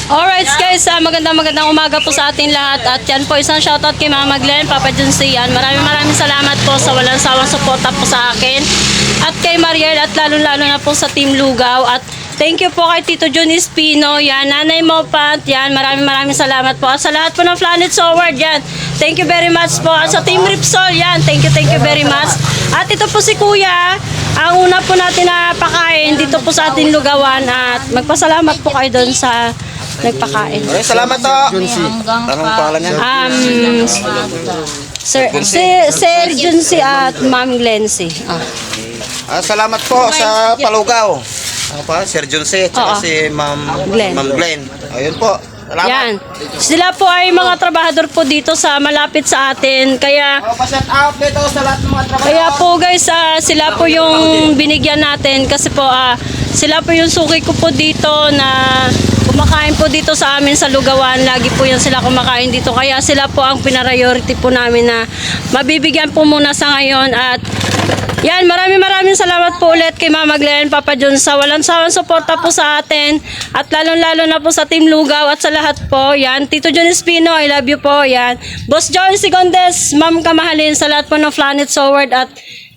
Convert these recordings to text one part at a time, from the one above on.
Alright guys, magandang umaga po sa ating lahat. At yan po, isang shoutout kay Mama Glenn, Papa Junsi. Maraming salamat po sa walang sawang suporta po sa akin. At kay Mariel at lalo na po sa Team Lugaw. At thank you po kay Tito Jun Espino, yan, Nanay Mopat, yan, maraming salamat po. At sa lahat po ng Planet Sword, yan, thank you very much po. At sa Team Ripsol, yan, thank you very much. At ito po si Kuya, ang una po natin na pakain dito po sa ating lugawan. At magpasalamat po kayo doon sa nagpakain. Ay, salamat to. Anong pangalan niya? Sir Junsi at Ma'am Glency. Salamat po sa palugaw. Ano pa? Sir Junsi at si Ma'am Glenn. Ayun po. Salamat. Yan. Sila po ay mga trabahador po dito sa malapit sa atin. Kaya pa-shout out dito sa lahat ng mga trabahador. Kaya po guys, sila po yung binigyan natin kasi po sila po yung suki ko po dito na kumakain po dito sa amin sa lugawan. Lagi po yan sila kumakain dito. Kaya sila po ang pinariority po namin na mabibigyan po muna sa ngayon. At yan, maraming salamat po ulit kay Mama Glenn, Papa John sa walang sawang suporta po sa atin. At lalo na po sa Team Lugaw at sa lahat po. Yan, Tito John Espino, I love you po. Yan, Boss John Sigondes, Ma'am Kamahalin, sa lahat po ng Planet Sword at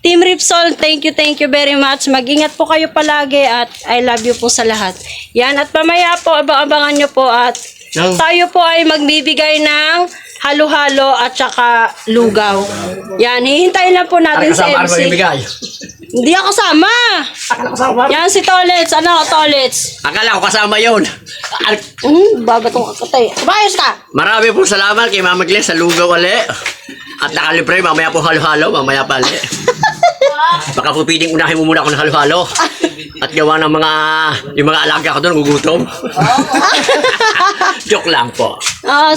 Team Ripsol, thank you very much. Mag-ingat po kayo palagi at I love you po sa lahat. Yan, at mamaya po, abangan nyo po at tayo po ay magbibigay ng halo-halo at saka lugaw. Yan, hihintayin lang po natin si MC. Hindi ako kasama. Yan si Tolets. Ano, Tolets? Akala ko kasama yun. Babatong kakatay. Bayos ka. Marami pong salamat kay Mama Glenn sa lugaw ali. At nakalibre, mamaya po halo-halo, mamaya pa ali. Baka po piling unahin mo muna ako ng halo-halo. At gawa ng yung mga alaga ko doon, gugutom. Joke lang po.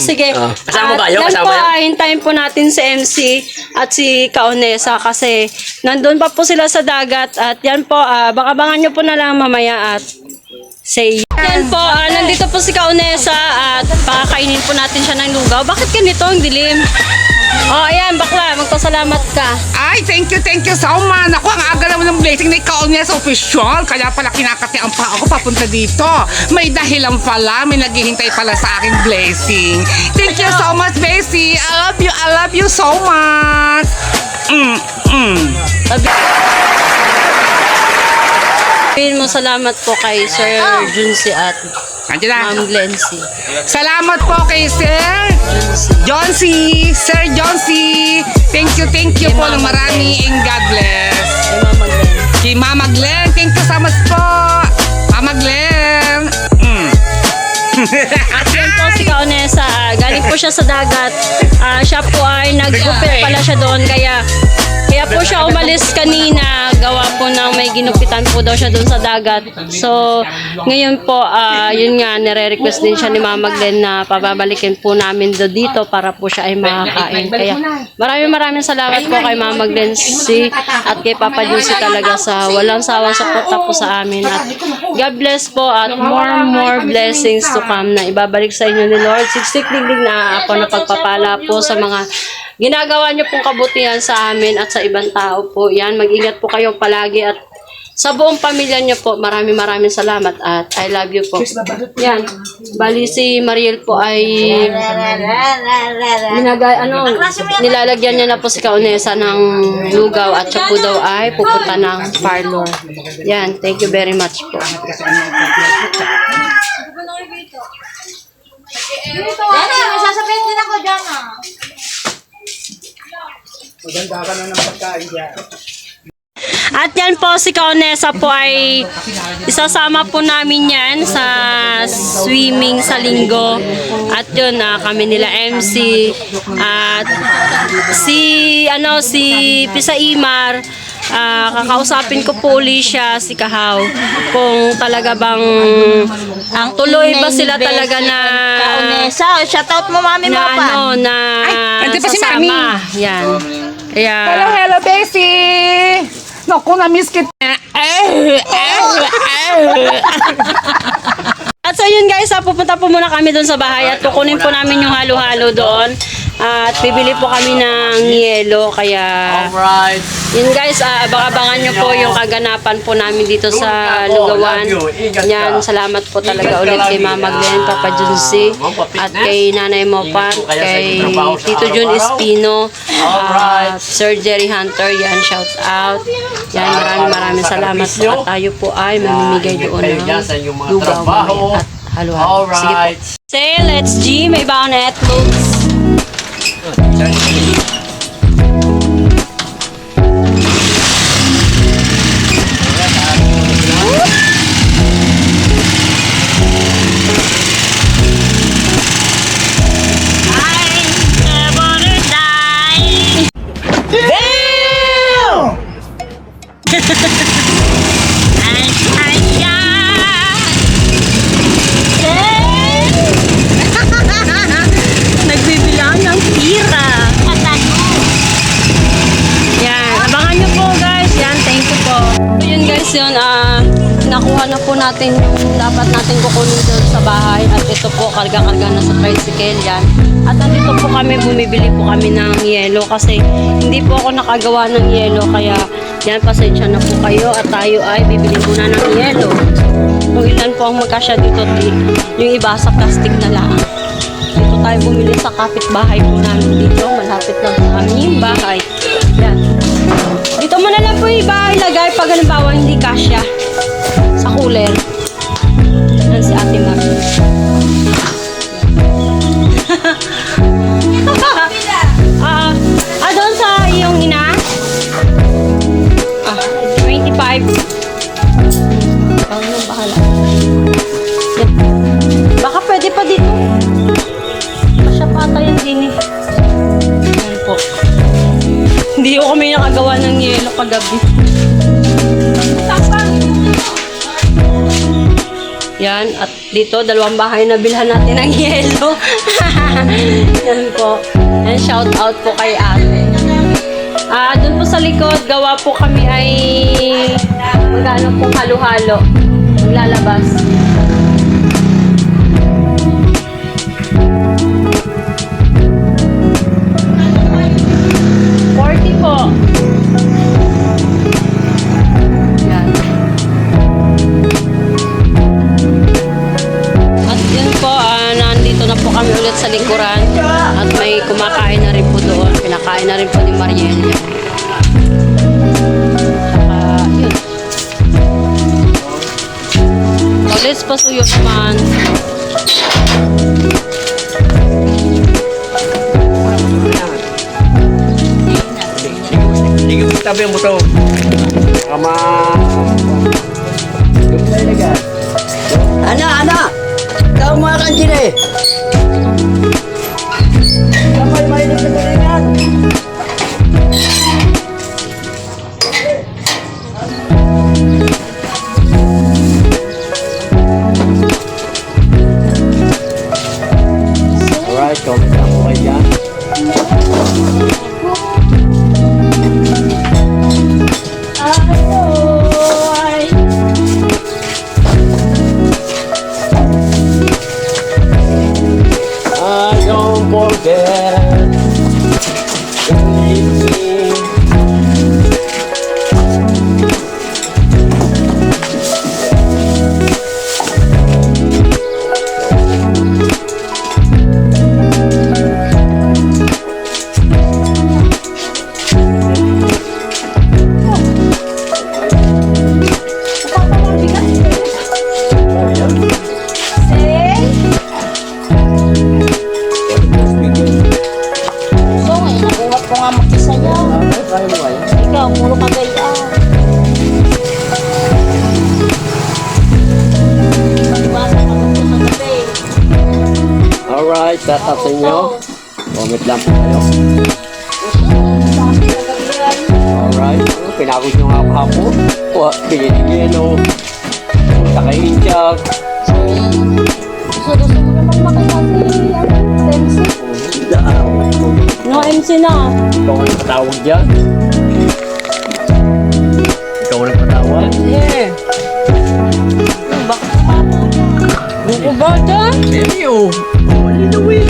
Sige. Kasama ba yun? Yan po, hintayin po natin si MC at si Kaonesa kasi nandun pa po sila sa dagat. At yan po, baka-bangan nyo po na lang mamaya at say yan po, nandito po si Kaonesa at pakakainin po natin siya ng lugaw. Bakit ganito ang dilim? Ayan, bakla, magpasalamat ka. Ay, thank you so much. Ako, ang aga naman ng blessing ni Kaonesa official. Kaya pala kinakatian pa ako papunta dito. May dahilan pala, may naghihintay pala sa aking blessing. Thank you so much, Bessie. I love you so much. Sabihin mo salamat po kay Sir Junsi at Ma'am Glency. Salamat po kay Sir Johnsy. Sir Johnsy. Thank you po ng marami and God bless. Kay Mama Glenn. Kay Mama Glenn, thank you so much po. Mama Glenn. At yan po si Kaonesa, galing po siya sa dagat. Siya po ay nag-gupit pala siya doon. Kaya po siya umalis kanina. Gawa po ng may ginupitan po daw siya doon sa dagat. So, ngayon po, yun nga, nire-request din siya ni Mama Glenn na pababalikin po namin dito para po siya ay makakain. Kaya maraming salamat po kay Mama Glenn at kay Papa Junsi talaga sa walang sawang suporta po sa amin. At God bless po at more blessings to come na ibabalik sa inyo ni Lord. Siksik-liglig na ako na pagpapala po sa mga ginagawa niyo pong kabutihan sa amin at sa ibang tao po. Yan, mag-ingat po kayo palagi at sa buong pamilya niyo po, maraming salamat at I love you po. Yan, bali si Mariel po ay nilalagyan niya na po si Kaonesa ng lugaw at siya po daw ay pupunta ng parlor. Yan, thank you very much po. Diana, may sasabihin din ako, Diana. Maganda ka na ng pagkain dyan. At yan po, si Kaonesa po ay isasama po namin yan sa swimming sa linggo. At yun, kami nila MC at si Pisa Imar. Kakausapin ko po uli siya, si Kahaw, kung talaga bang tuloy ba sila talaga na Kaonesa, shoutout mo mami mo pa. sasama. Yan. Hello, Bessie! Naku, na-miss kita. At so yun guys, pupunta po muna kami doon sa bahay at kukunin po namin yung halo-halo doon. At bibili po kami ng yelo. Kaya, Alright. yun guys, abang-abangan nyo po yung kaganapan po namin dito sa Lugawan. Yan, salamat po talaga ulit kay Mama Glenn, Papa Junsi, at kay Nanay Mopan, kay Tito Jun Espino, Sir Jerry Hunter. Yan, shout out. Yan, maraming salamat po. At tayo po ay mamimigay doon ng lugaw mamaya at halo-halo. Sige po. Say, let's G. May baon na etloops. Nagbibilang ng pira. Yan, abangan nyo po guys. Yan, thank you po. So yun guys, yun, nakuha na po natin yung dapat natin kukunin doon sa bahay. At ito po, karga-karga na sa tricycle yan. At nandito po kami, bumibili po kami ng yelo kasi hindi po ako nakagawa ng yelo. Kaya yan, pasensya na po kayo at tayo ay bibili muna ng yelo. Kung ilan po ang magkasya dito, yung iba sa plastic na lang. Dito tayo bumili sa kapitbahay po namin dito. Malapit lang sa aming bahay. Yan. Dito mo na lang po iba ilagay pag halimbawa hindi kasya sa cooler. Yan si Ate Mar. Doon sa iyong ina? 25. Ano bahala? Yan. Baka pwede pa dito. Masya pa ata yung dini. Yan po. Hindi ko kami nakagawa ng yelo kagabi. Yan. At dito, dalawang bahay na bilhan natin ng yelo. Yan po. Yan, shout out po kay ate. Doon po sa likod, gawa po kami ay magano pong halo-halo. Maglalabas. Po. Yan. At yun po, nandito na po kami ulit sa likuran. At may kumakain na rin po doon. Pinakain na rin po ni Mariel. Saka, yun. So, let's pasuyo naman. Sige mo tabi mo to. Kama. Ana, kau makan sini. Kamay main di kedengan. Alright, comment lang po kayo dyan. Don't forget to leave me. Ikaw, puro ka gaya. Alright, shout out sa inyo. Comment lang po kayo. Alright, pinagod nyo nga ako hapon. Pinigilo. Punta kay Inchag. Gusto mo naman makita si MC. No MC na. Ikaw ang nagpatawag dyan. Ikaw ang nagpatawag. Yeah. Bakit ano ba dyan? Seryo. Wali na wait.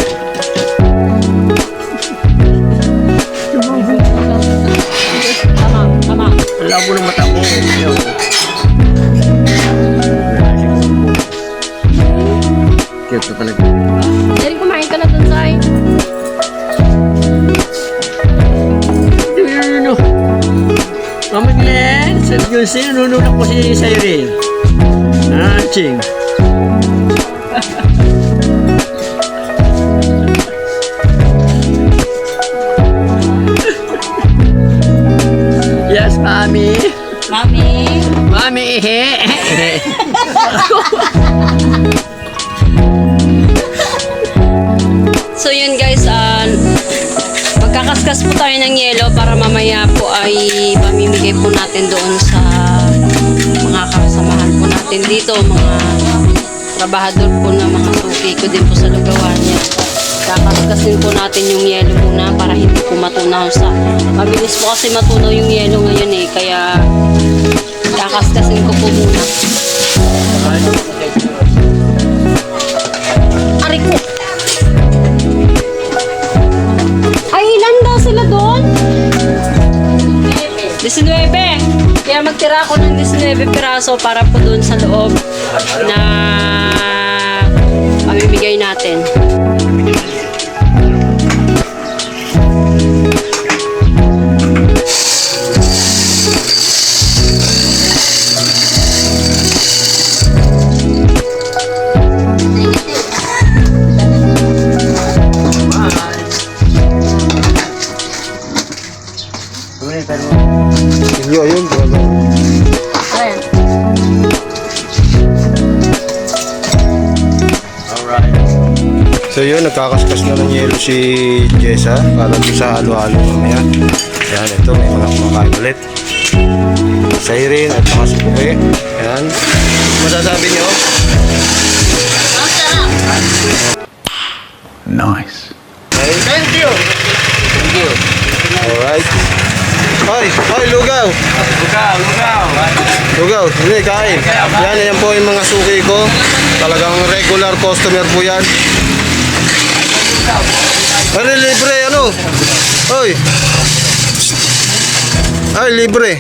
Cute na talaga. Dari, kumain ka na dun, Sai. Ano? Mama Glenn, sa Juicy, nunulak ko si Cyril. Ching. Yes, Mami. Mami. Mami, So yun guys, magkakaskas po tayo ng yelo para mamaya po ay pamimigay po natin doon sa mga kasamahan po natin dito, mga trabahador po na mga suki ko din po sa lugawan niya. Kakaskasin po natin yung yelo muna para hindi po matunaw sa... Mabilis po kasi matunaw yung yelo ngayon eh, kaya kakaskasin ko po muna. Ari ko! Ay, ilan daw sila doon? 19. Kaya magtira ako ng 19 piraso para po doon sa loob na pamimigay natin. Ayun. Ayan. So yun, nagkakaskas na ng yelo si Jessa para doon sa halo-halo mamaya. Ayan, ito, may mga kumakain ulit. Siren at saka si Puke. Ayan. Masasabi nyo? Nice. Okay. Thank you. Alright. Hoy, lugaw. Lugaw, hindi, kain. Yan po yung mga suki ko. Talagang regular customer po yan. Ano, libre, ano? Hoy. Ay, libre.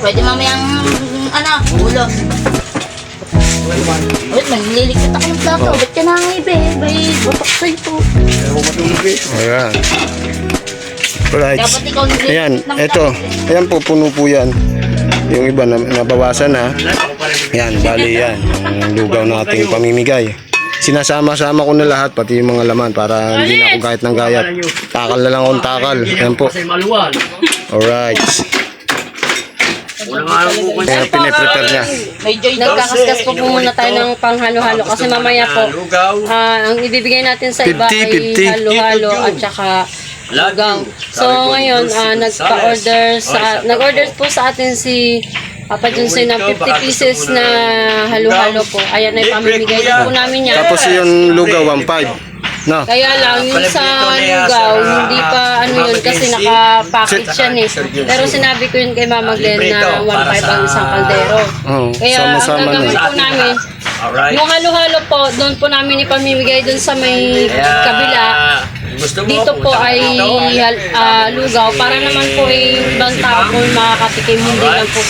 Pwede mamayang, ulo. Wait, maglilikat ako ng plato. Ba't ka nangibi? Bay, batok sa'yo po. Ayan. Alright. Dapat ikaw nililikat Ayan, ng eto. Ayan po, puno po yan. Yung iba na nabawasan na. Yan, bali yan. Ang lugaw nating pamimigay. Sinasama-sama ko na lahat, pati yung mga laman para hindi na ako gayat ng gayat. Takal na lang akong takal. Ayan po. Kasi maluwal. Alright. Unang araw mo ko. Kaya piniprepare niya. Nagkakaskas po muna tayo ng panghalo-halo kasi mamaya po ang ibibigay natin sa iba 50, 50. ay halo-halo at saka lugaw. So ngayon nag-order po sa atin si Papa Junsoy ng 50 pieces na halo-halo po. Ayan ay pamimigay din po namin yan. Tapos yung lugaw, 1.5. No. Kaya lang, yung sa lugaw, hindi pa ano yun kasi naka-package yan eh. Pero sinabi ko yun kay Mama Glenn na 1.5 ang isang kaldero. Oh, Kaya ang sama-sama gagawin na. po namin, yung halo-halo po, doon po namin ipamimigay doon sa may kabila. Dito po ay lugaw para naman po ay ibang tao po makakatikim, hindi lang po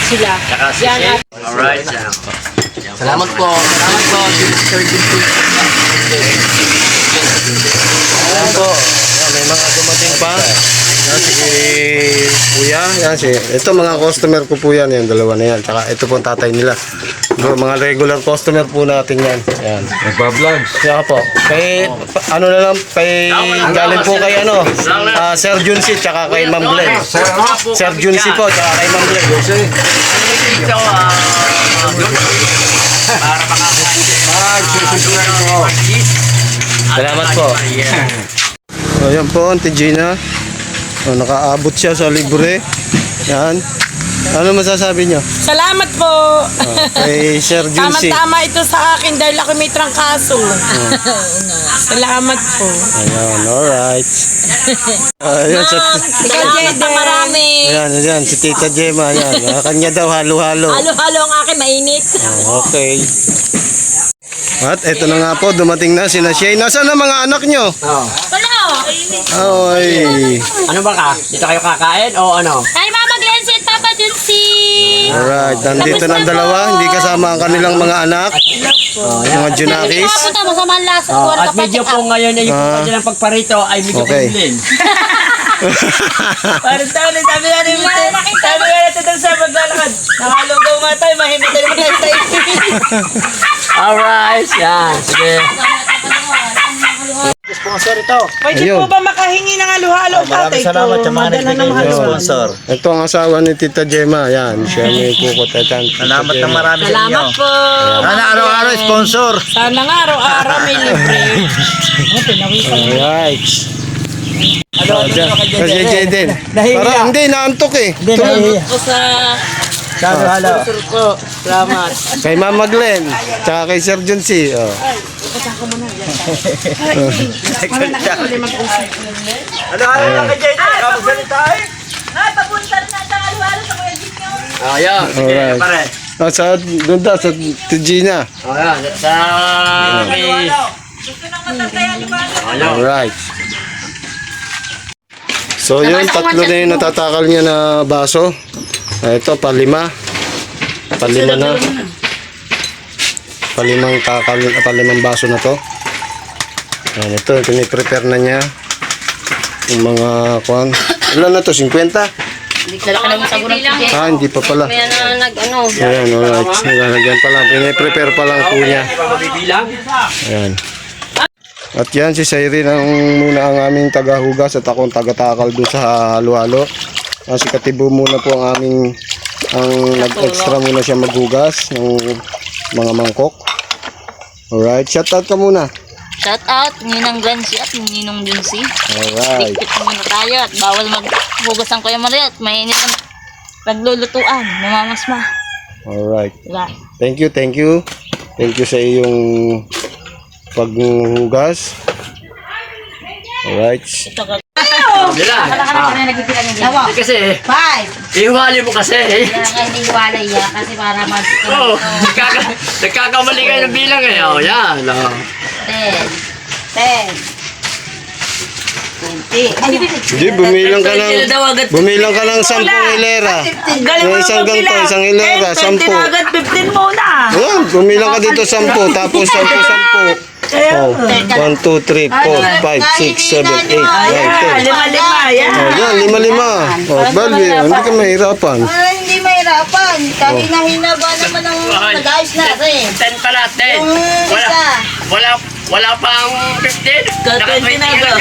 sila. Yan at Alright. Salamat po. Salamat po. Sir Juicy. Ayan po. Ayan, may mga dumating pa. Yan si Kuya. Yan si. Ito mga customer ko po yan. Yan, dalawa na yan. Tsaka ito po ang tatay nila. Mga regular customer po natin yan. Yan. Nagpa-vlogs. Kaya po. Kay, ano na lang, kay galing po kay ano, Sir Junsi, tsaka kay Ma'am Glenn. Sir Junsi po, tsaka kay Ma'am Glenn. Ito, para Salamat po. Ayan po, Auntie Gina. Nakaabot siya sa libre. Yan. Ano masasabi niyo? Salamat po. Kay Sir Junsi. Tama-tama ito sa akin dahil ako may trangkaso. Salamat po. Ayan, alright. Ayan, Salamat na marami. ayan, si Tita Gemma. Ayan, kanya daw halo-halo. Halo-halo ang akin, mainit. Okay. At eto na nga po, dumating na sila Shay. Nasaan ang mga anak nyo? Wala. Ay. Ano ba ka? Dito kayo kakain o ano? Ay, Mama Glenn, si Papa Junsi. Alright, nandito na ang dalawa. Hindi kasama ang kanilang mga anak. Mga junakis. Punta, masama ang lasa. At medyo po ngayon ay yung pwede ng pagparito ay medyo Okay. din. Parang tayo, sabi nga rin natin sa maglalakad. Nakalugaw nga tayo, mahimik tayo tayo. Alright, yan. Sige. Sponsor ito. Pwede Ayun. po ba makahingi ng halo-halo, tatay? Maraming salamat sa mga nagbibigay ng sponsor. Ito ang asawa ni Tita Gemma. Yan, siya may kukot at yan. Salamat ng marami sa inyo. Salamat po. Sana araw-araw sponsor. Sana nga araw-araw may libre. Alright. Kasi Jaden. Nahihiya. Para hindi, naantok eh. Hindi, nahihiya. O sa Halo. sponsor po. Salamat. Kay Mama Glenn, tsaka kay Sir John C. Oh. Halo-halo lang kay Jaden. Magsalita eh. Ayan, sige, Alright. pare. Ah, sa doon daw, sa Tijina. Ayan, sa kay... Ayan. Alright. So yun, tatlo na yung natatakal niya na baso. Ito, palima. Palima na. Palimang baso na to. Ayan, ito, piniprepare na niya. Yung mga kuwan. Ilan na to? 50? Ah, hindi pa pala. May nag-ano. Ayan, alright. Nalagyan pa lang. Piniprepare pa lang po niya. Mabibilang. Ayan. At yan, si Sayrin ang muna ang aming tagahugas at akong tagatakal doon sa halo-halo. Si Katibo muna po ang aming nag-extra muna siya maghugas ng mga mangkok. Alright, shout out ka muna. Shout out, Ninang Glancy at Ninong Junsi. Alright. Dikit muna tayo at bawal maghugas ang Kuya Maria at mainit ang paglulutuan. Mamamasma. Alright. Diba? Thank you, thank you. Thank you sa iyong paghugas. Alright. Nila. Hindi kasi, ihuhali mo kasi. Hindi wala iya kasi para mag... Oo, nagkakamali kayo ng bilang eh. Oh, yan. Oh. 10. Hindi, bumilang ka ng 10 hilera. Yung isang ganito, isang hilera, 10. 15 muna. Ayan, bumilang ka dito 10, tapos 10. Oh, 1, 2, 3, 4, 5, 6, 7, 8, 9, 10. Lima-lima, yan. Oh, yan, 5. Oh, Balbi, hindi ka mahirapan. Hindi mahirapan. Kahina-hina ba naman ang nag-ayos natin? 10 pala, 10. Wala pang 15. Ka-20 na ba?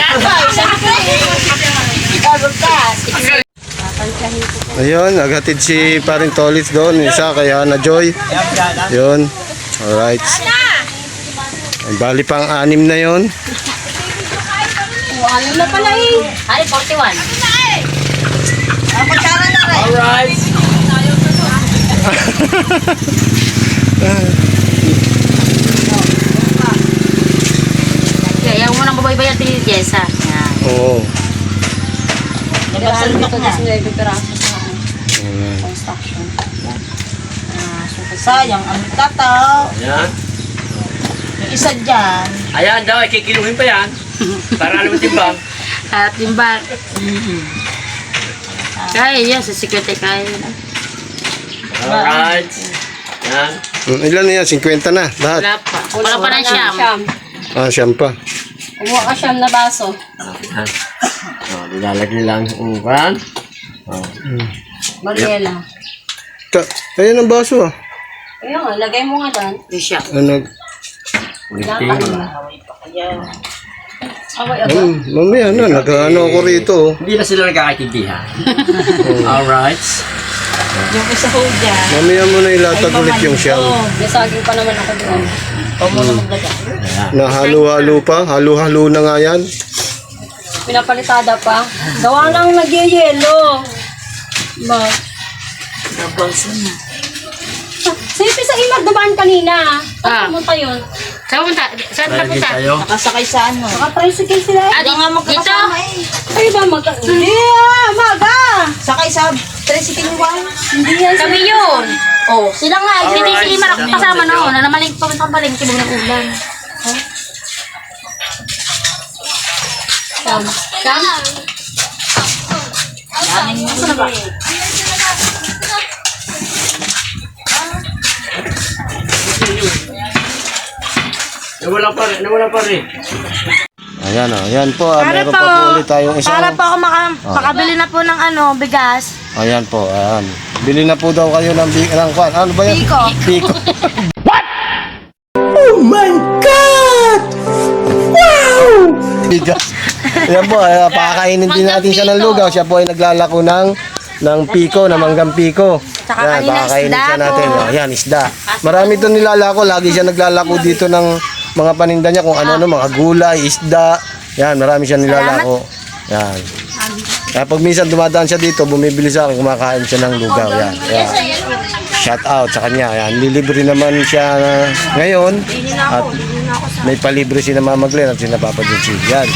Ayun, naghatid si Paring Tolis doon, isa kay Hana Joy. Yun, alright. Ay, bali pang 6 na yon. Ano na pala eh? Ay, 41. Alright. Kaya mo nang babaybayan din yung Jessa. Yan. Oo. Nabasal dito 19 peraso sa Construction. Sayang, ang tataw. Ayan. Yung isa dyan. Ayan daw, kikiluhin pa yan. Para alam mo timbang. At timbang. Kaya yan, sa security kaya yun. Alright. Yan. Ilan na yan? 50 na, lahat. Wala pa. Wala pa ng siyam. Ah, siyam pa. Kumuha ka siyam na baso. Yan. Oh, nilalagay lang yung upan. Mariela. Ayun ang baso ah. Ayun nga, lagay mo nga doon. Yung siyam. Ano? Mamaya na, nag-ano ako rito. Oh. Hindi na sila nagkakaintindihan. Alright. Yung isa ho dyan. Mamaya mo na ilatag ulit yung siyam. May saging pa naman ako doon. Na halo-halo pa, halo-halo na nga yan. Pinapalitada pa. Gawa lang nagyayelo. Ba? Nabalsa na. Sipi sa imag dumaan kanina. Ah. Pumunta yun. Saan punta? Saan ka punta? Tayo. Nakasakay sa ano. Naka-tricycle sila. Ah, dito? Ay ba Hindi ah, maga. Sakay sa tricycle ni Juan. Hindi yan. Kami yun. Oh, sila nga. Hindi si Imar ako kasama noon. Namaling pumunta pa rin. Kibog ng ulan. Sam. Saan na ba? Nawala pa rin. Ayan o, ayan po. Meron pa po ulit tayong isang. Para po ako makabili na po ng bigas. Ayan po, ayan. Bili na po daw kayo ng kwan. Ano ba yan? Piko. Piko. What? Oh my God! Wow! Bigas. Ayan po, pakakainin din natin siya ng lugaw. Siya po ay naglalako ng piko, ng manggang piko. Tsaka Yan, kanina pakakainin isda siya natin. po. Ayan, isda. Marami ito nilalako. Lagi siya naglalako dito ng mga paninda niya. Kung ano-ano, mga gulay, isda. Yan, marami siya nilalako. Yan. Kaya pag minsan dumadaan siya dito, bumibili sa akin, kumakain siya ng lugaw. Yan. Yan. Shout out sa kanya. Yan. Lilibre naman siya ngayon. At may palibre si na Mama Glenn at si na Papa Junsi. Yan.